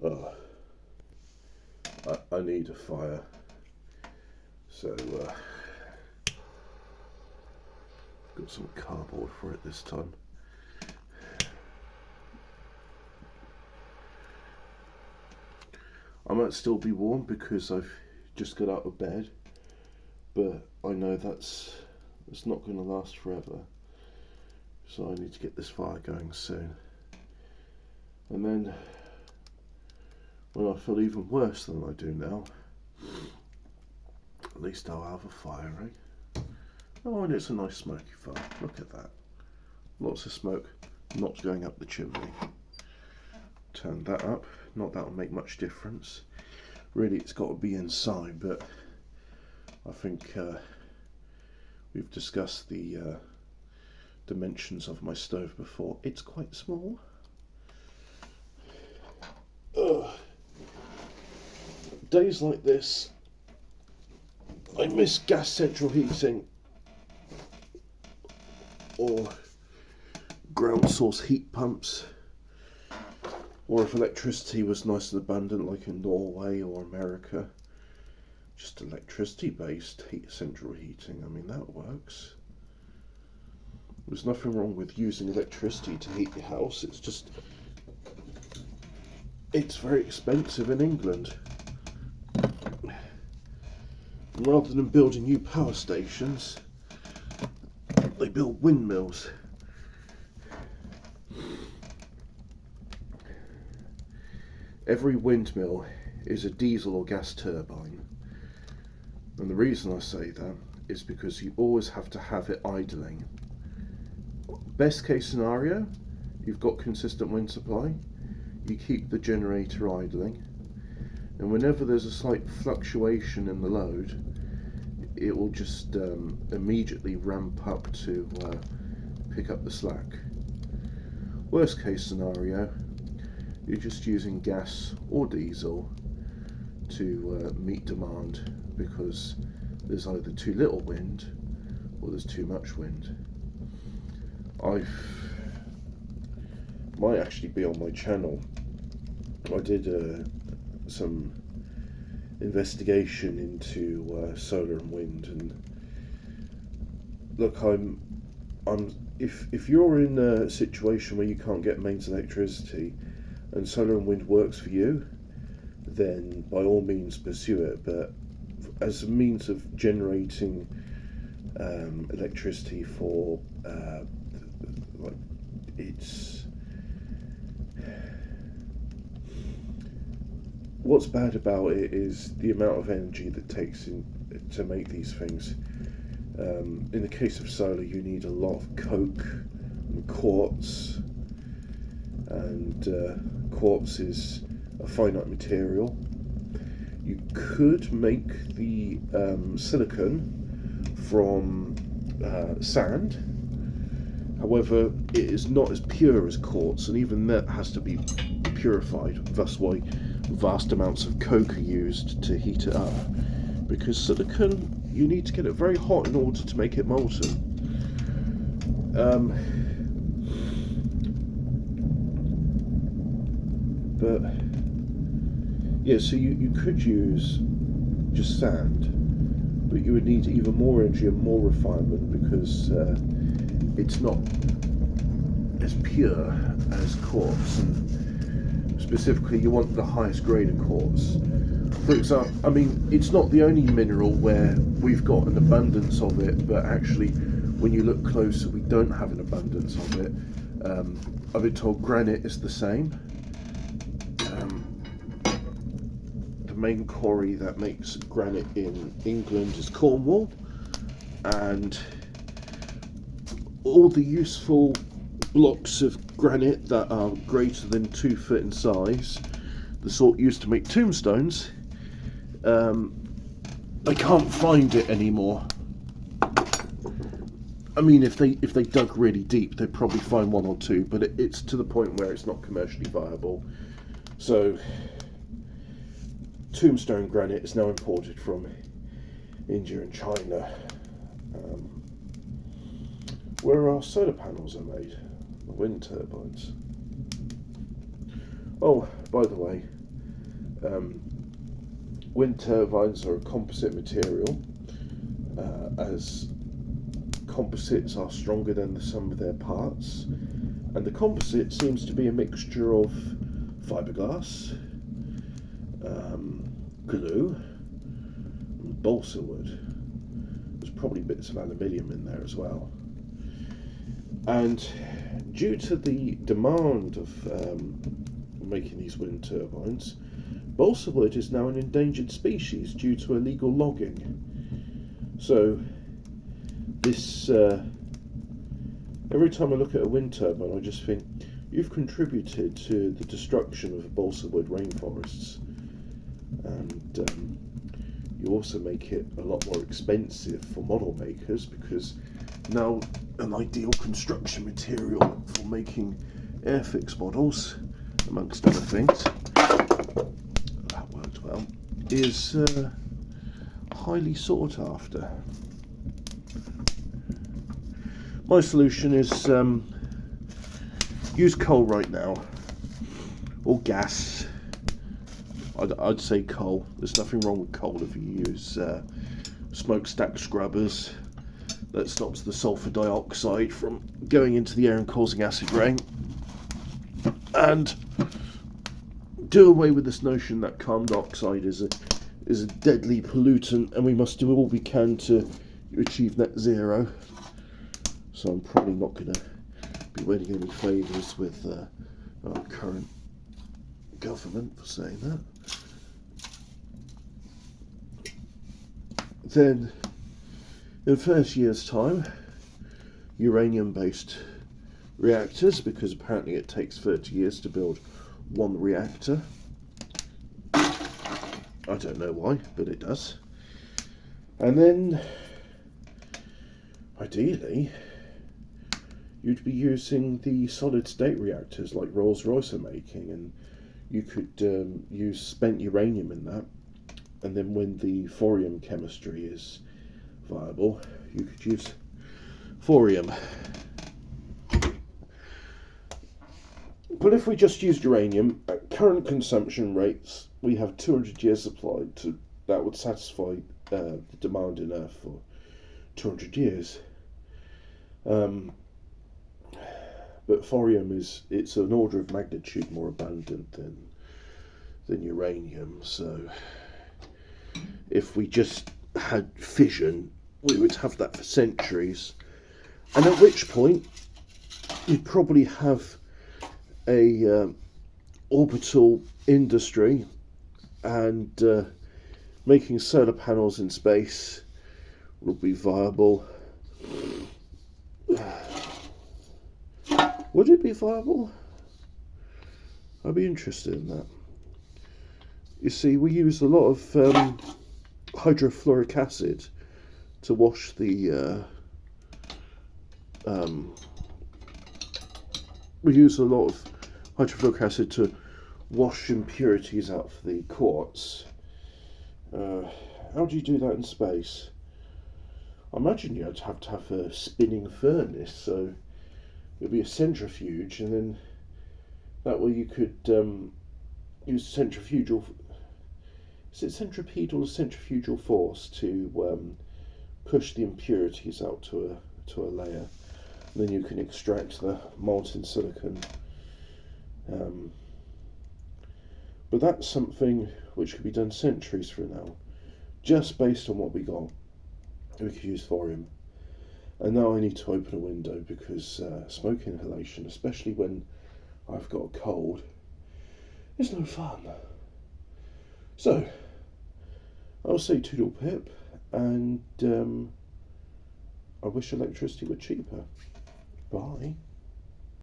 Oh, I need a fire. So, got some cardboard for it this time. I might still be warm because I've just got out of bed, but I know that's not going to last forever. So I need to get this fire going soon. And then, when I feel even worse than I do now, at least I'll have a fire, eh? Oh, and it's a nice smoky fire. Look at that. Lots of smoke, not going up the chimney. Turn that up. Not that will make much difference. Really, it's got to be inside, but I think we've discussed the dimensions of my stove before. It's quite small. Ugh. Days like this, I miss gas central heating or ground source heat pumps, or if electricity was nice and abundant like in Norway or America, just electricity based central heating. I mean, that works. There's nothing wrong with using electricity to heat your house, it's just it's very expensive in England. Rather than building new power stations, they build windmills. Every windmill is a diesel or gas turbine. And the reason I say that is because you always have to have it idling. Best case scenario, you've got consistent wind supply, you keep the generator idling, and whenever there's a slight fluctuation in the load, it will just immediately ramp up to pick up the slack. Worst case scenario, you're just using gas or diesel to meet demand because there's either too little wind or there's too much wind. Might actually be on my channel. I did some investigation into solar and wind, and look, if you're in a situation where you can't get mains electricity and solar and wind works for you, then by all means pursue it. But as a means of generating electricity for what's bad about it is the amount of energy that takes in to make these things. In the case of solar, you need a lot of coke and quartz, and quartz is a finite material. You could make the silicon from sand. However, it is not as pure as quartz, and even that has to be purified. That's why vast amounts of coke are used to heat it up, because silicon, you need to get it very hot in order to make it molten. But yeah, so you could use just sand, but you would need even more energy and more refinement because it's not as pure as quartz, and specifically you want the highest grade of quartz. For example, I mean, it's not the only mineral where we've got an abundance of it, but actually when you look closer we don't have an abundance of it. I've been told granite is the same. The main quarry that makes granite in England is Cornwall, and all the useful blocks of granite that are greater than 2 foot in size, the sort used to make tombstones, I can't find it anymore. I mean, if they dug really deep, they'd probably find one or two, but it's to the point where it's not commercially viable. So, tombstone granite is now imported from India and China, where our solar panels are made, the wind turbines. Oh, by the way, Wind turbines are a composite material, as composites are stronger than the sum of their parts, and the composite seems to be a mixture of fiberglass, glue, and balsa wood. There's probably bits of aluminium in there as well. And due to the demand of making these wind turbines, balsa wood is now an endangered species due to illegal logging. So this every time I look at a wind turbine, I just think you've contributed to the destruction of balsa wood rainforests, and you also make it a lot more expensive for model makers, because now an ideal construction material for making Airfix models, amongst other things, that worked well, is highly sought after. My solution is use coal right now, or gas. I'd say coal. There's nothing wrong with coal if you use smokestack scrubbers. That stops the sulfur dioxide from going into the air and causing acid rain. And do away with this notion that carbon dioxide is a deadly pollutant, and we must do all we can to achieve net zero. So I'm probably not going to be winning any favours with our current government for saying that. Then, in 30 years' time, uranium-based reactors, because apparently it takes 30 years to build one reactor. I don't know why, but it does. And then, ideally, you'd be using the solid-state reactors like Rolls-Royce are making, and you could use spent uranium in that, and then when the thorium chemistry is viable, you could use thorium. But if we just used uranium, at current consumption rates, we have 200 years supply that would satisfy the demand in Earth for 200 years. But thorium it's an order of magnitude more abundant than uranium, so if we just had fission, we would have that for centuries, and at which point you'd probably have a orbital industry, and making solar panels in space would be viable. Would it be viable? I'd be interested in that. You see, we use a lot of hydrofluoric acid to wash the we use a lot of hydrofluoric acid to wash impurities out for the quartz. How do you do that in space? I imagine you'd have to have a spinning furnace, so it'd be a centrifuge, and then that way you could use centrifugal. Is it centripetal or centrifugal force to push the impurities out to a layer? And then you can extract the molten silicon. But that's something which could be done centuries from now, just based on what we got. We could use thorium. And now I need to open a window because smoke inhalation, especially when I've got a cold, is no fun. So, I'll say toodle pip, and I wish electricity were cheaper. Bye.